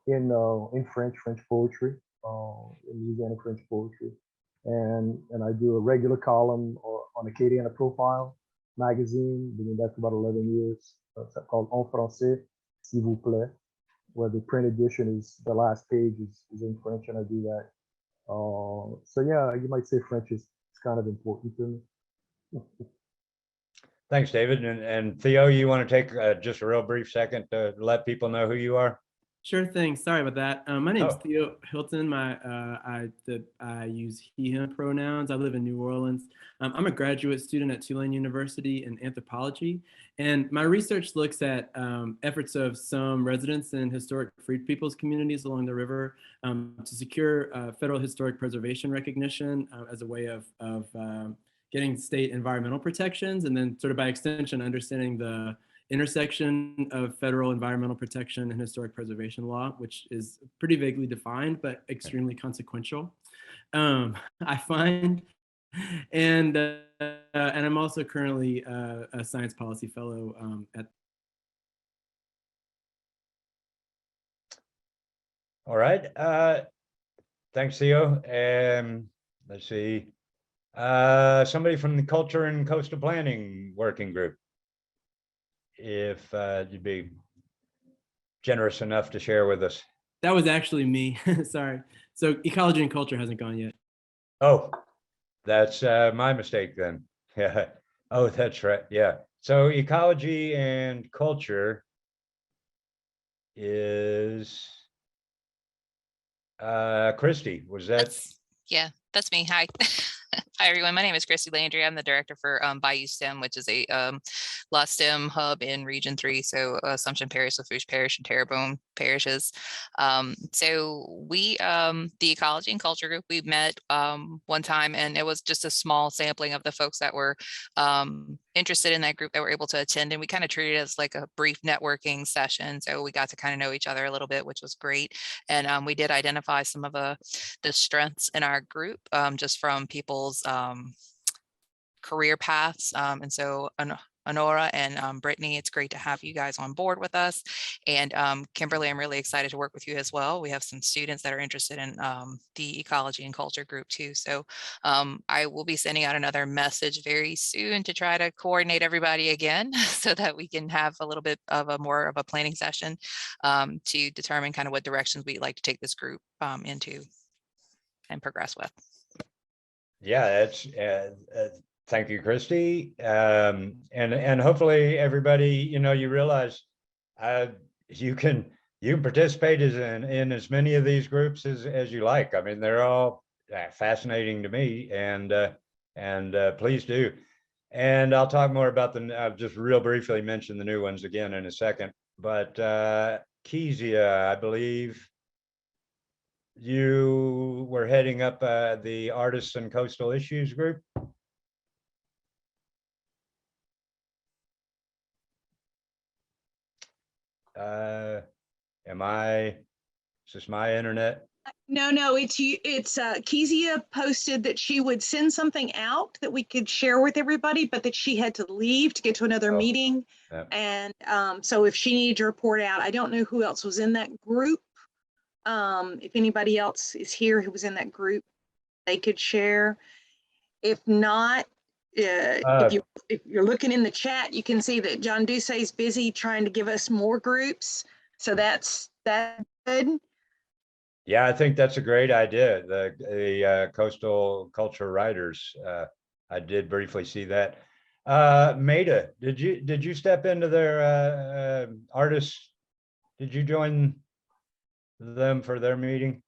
in French poetry, in Louisiana French poetry, and I do a regular column on Acadiana Profile magazine. Been doing that for about 11 years. It's called En Français, s'il vous plaît, where the print edition is the last page is in French, and I do that. So yeah, you might say French is kind of important to me. Thanks, David. And Theo, you want to take just a real brief second to let people know who you are? Sure thing. Sorry about that. My name is Oh. Theo Hilton. I use he/him pronouns. I live in New Orleans. I'm a graduate student at Tulane University in anthropology, and my research looks at efforts of some residents in historic freed peoples communities along the river to secure federal historic preservation recognition as a way of getting state environmental protections, and then sort of by extension understanding the intersection of federal environmental protection and historic preservation law, which is pretty vaguely defined, but extremely consequential, I find. And I'm also currently a science policy fellow at. All right. Thanks, Theo. Let's see. Somebody from the Culture and Coastal Planning Working Group, if you'd be generous enough to share with us. That was actually me. Sorry. So ecology and culture hasn't gone yet. Oh, that's my mistake then. Yeah. Oh, that's right. Yeah. So ecology and culture is Christy. Was that? Yeah, that's me. Hi. Hi, everyone. My name is Christy Landry. I'm the director for Bayou STEM, which is a law STEM hub in Region 3, so Assumption Parish, Lafourche Parish, and Terrebonne parishes. So we, the Ecology and Culture Group, we met one time, and it was just a small sampling of the folks that were interested in that group that were able to attend, and we kind of treated it as like a brief networking session. So we got to kind of know each other a little bit, which was great. And we did identify some of the strengths in our group just from people's career paths. And so Honora and Brittany, it's great to have you guys on board with us. And Kimberly, I'm really excited to work with you as well. We have some students that are interested in the ecology and culture group too. So I will be sending out another message very soon to try to coordinate everybody again so that we can have a little bit of a more of a planning session to determine kind of what directions we'd like to take this group into and progress with. Yeah, that's thank you, Christy. And hopefully everybody, you realize you can participate in as many of these groups as you like. I mean, they're all fascinating to me, and please do. And I'll talk more about I'll just real briefly mention the new ones again in a second. But Kezia, I believe you were heading up the Artists and Coastal Issues group. Is this my internet? No, it's you. It's Kezia posted that she would send something out that we could share with everybody, but that she had to leave to get to another meeting. Yeah. And so if she needed to report out, I don't know who else was in that group. If anybody else is here who was in that group, they could share. If not, if you're looking in the chat, you can see that John Ducey is busy trying to give us more groups. So that's good. Yeah, I think that's a great idea. The coastal culture writers. I did briefly see that. Maida, did you step into their artists? Did you join them for their meeting?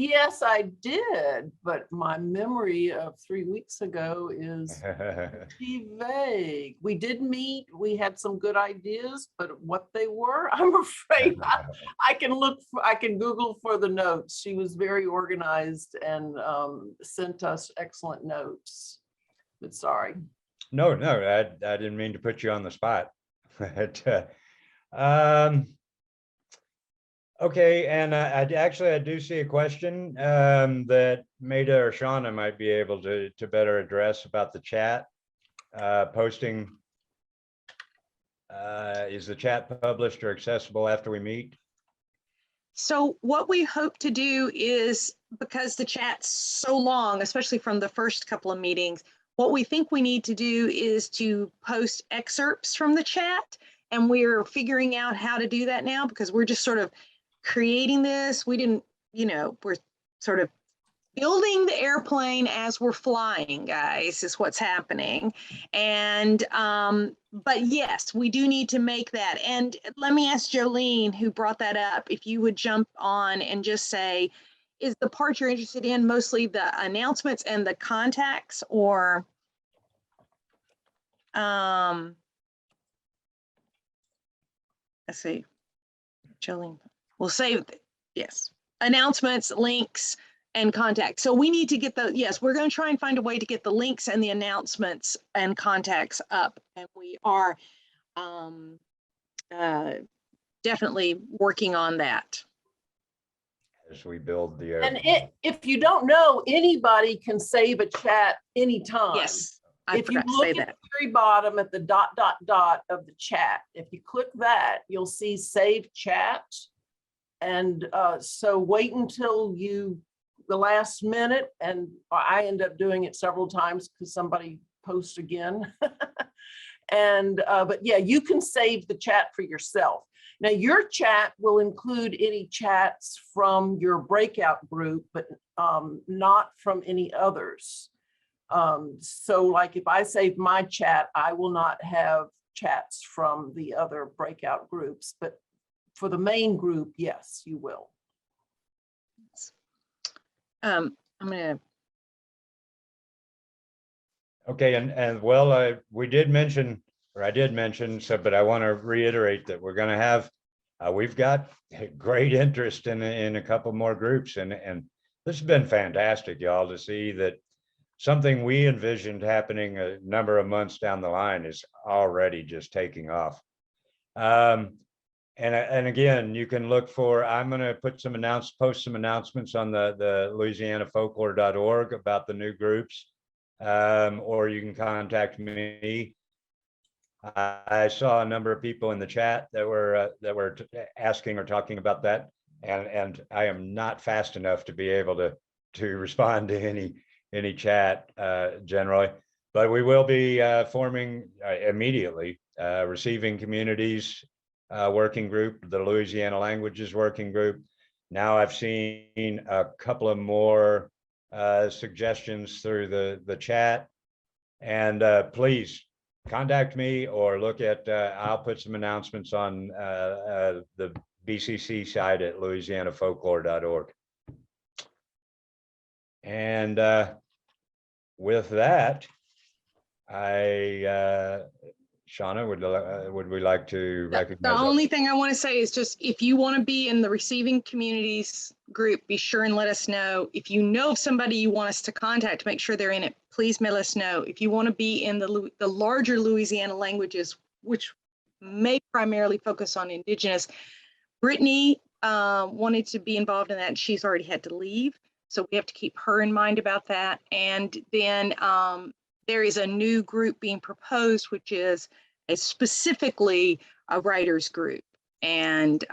Yes, I did, but my memory of 3 weeks ago is pretty vague. We did meet, we had some good ideas, but what they were, I'm afraid I can Google for the notes. She was very organized and sent us excellent notes, but sorry. No, I didn't mean to put you on the spot. Okay, and I do see a question that Maida or Shauna might be able to better address about the chat posting. Is the chat published or accessible after we meet? So what we hope to do is, because the chat's so long, especially from the first couple of meetings, what we think we need to do is to post excerpts from the chat. And we're figuring out how to do that now because we're just sort of creating this. We didn't, we're sort of building the airplane as we're flying, guys, is what's happening. And, but yes, we do need to make that. And let me ask Jolene, who brought that up, if you would jump on and just say, is the part you're interested in mostly the announcements and the contacts, or let's see, Jolene, we'll save it. Yes, announcements, links, and contact. So we need to get the, yes, we're going to try and find a way to get the links and the announcements and contacts up. And we are definitely working on that. As we build the And if you don't know, anybody can save a chat anytime. Yes, I if you forgot to look say at that. the very bottom at the ... of the chat, if you click that, you'll see save chat. And so wait until the last minute, and I end up doing it several times because somebody posts again. And but yeah, you can save the chat for yourself. Now your chat will include any chats from your breakout group, but not from any others. So like if I save my chat, I will not have chats from the other breakout groups, but for the main group, yes, you will. I'm gonna. Okay, and well, we did mention, or I did mention, so, but I want to reiterate that we're going to have, we've got great interest in a couple more groups, and this has been fantastic, y'all, to see that something we envisioned happening a number of months down the line is already just taking off. And again, you can look for, I'm going to put some post some announcements on the LouisianaFolklore.org about the new groups, or you can contact me. I saw a number of people in the chat that were asking or talking about that, and I am not fast enough to be able to respond to any chat generally, but we will be forming immediately receiving communities working group, the Louisiana languages working group. Now I've seen a couple of more suggestions through the chat, and please contact me or look at, I'll put some announcements on the BCC site at LouisianaFolklore.org. And with that, Shauna, would we like to recognize? The only thing I want to say is just, if you want to be in the receiving communities group, be sure and let us know. If you know of somebody you want us to contact, make sure they're in it, please let us know. If you want to be in the larger Louisiana languages, which may primarily focus on Indigenous, Brittany wanted to be involved in that, and she's already had to leave. So we have to keep her in mind about that. And then there is a new group being proposed, which is specifically a writers group. And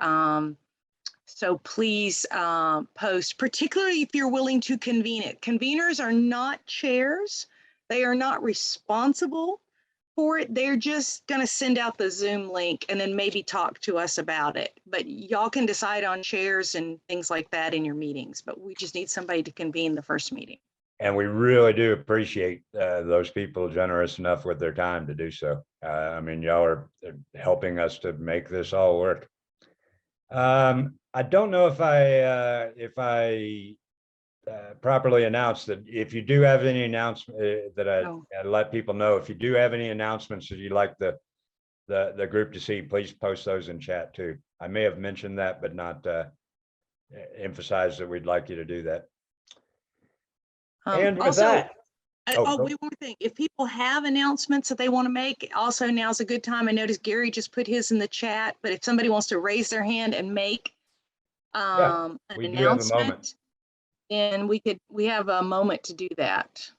so please post, particularly if you're willing to convene it. Conveners are not chairs. They are not responsible for it. They're just going to send out the Zoom link and then maybe talk to us about it. But y'all can decide on chairs and things like that in your meetings, but we just need somebody to convene the first meeting. And we really do appreciate those people generous enough with their time to do so. I mean, y'all are helping us to make this all work. I don't know if I properly announced that. If you do have any announcement that I let people know, if you do have any announcements that you'd like the group to see, please post those in chat too. I may have mentioned that, but not emphasized that we'd like you to do that. And with also, that, one more thing. If people have announcements that they want to make, also now's a good time. I noticed Gary just put his in the chat, but if somebody wants to raise their hand and make an announcement, then we have a moment to do that.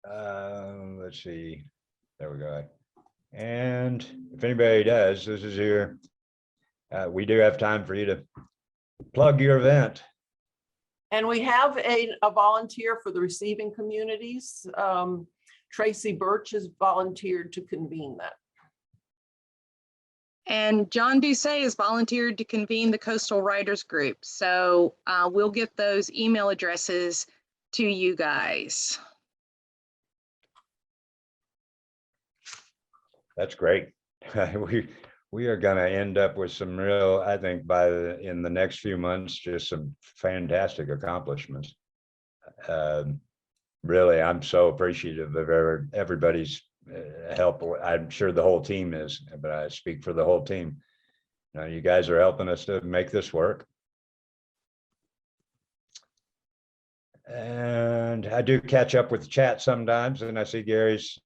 Let's see. There we go. And if anybody does, this is your we do have time for you to plug your event. And we have a volunteer for the receiving communities. Tracy Birch has volunteered to convene that. And John Doucet has volunteered to convene the Coastal Writers Group. So we'll get those email addresses to you guys. That's great. We are going to end up with some real, I think, in the next few months, just some fantastic accomplishments. Really, I'm so appreciative of everybody's help. I'm sure the whole team is, but I speak for the whole team. You guys are helping us to make this work. And I do catch up with the chat sometimes, and I see Gary's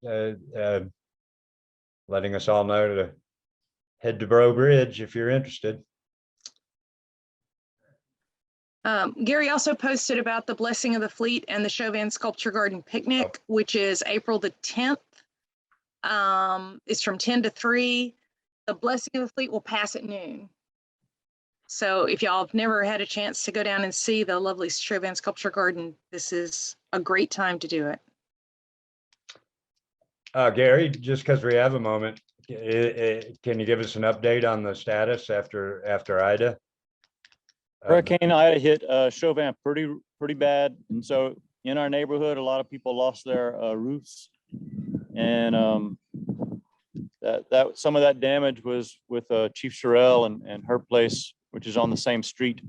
letting us all know to head to Bro Bridge if you're interested. Gary also posted about the Blessing of the Fleet and the Chauvin Sculpture Garden Picnic, which is April the 10th. It's from 10 to 3. The Blessing of the Fleet will pass at noon. So if y'all have never had a chance to go down and see the lovely Chauvin Sculpture Garden, this is a great time to do it. Gary, just because we have a moment, can you give us an update on the status after Ida? Hurricane Ida hit Chauvin pretty bad, and so in our neighborhood, a lot of people lost their roofs, and that some of that damage was with Chief Sherrill and her place, which is on the same street.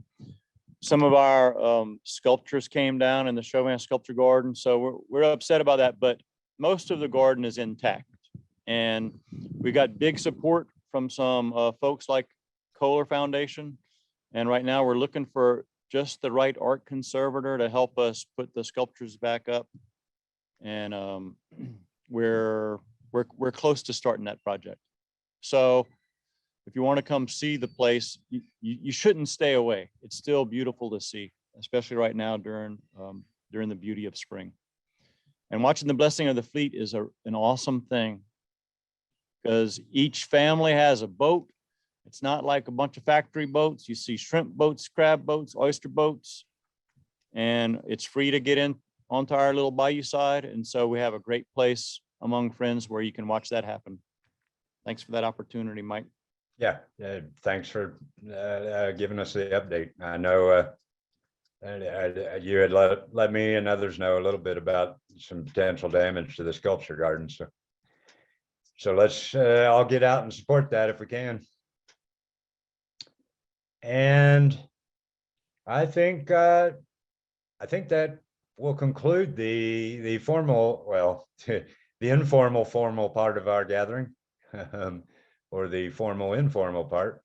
Some of our sculptures came down in the Chauvin Sculpture Garden, so we're upset about that, but most of the garden is intact, and we got big support from some folks like Kohler Foundation. And right now we're looking for just the right art conservator to help us put the sculptures back up. And we're close to starting that project. So if you want to come see the place, you shouldn't stay away. It's still beautiful to see, especially right now during the beauty of spring. And watching the Blessing of the Fleet is an awesome thing, because each family has a boat. It's not like a bunch of factory boats. You see shrimp boats, crab boats, oyster boats, and it's free to get in onto our little Bayou side. And so we have a great place among friends where you can watch that happen. Thanks for that opportunity, Mike. Yeah, thanks for giving us the update. I know you had let me and others know a little bit about some potential damage to the sculpture garden. So let's all get out and support that if we can. And I think that will conclude the formal, well, the informal formal part of our gathering, or the formal informal part.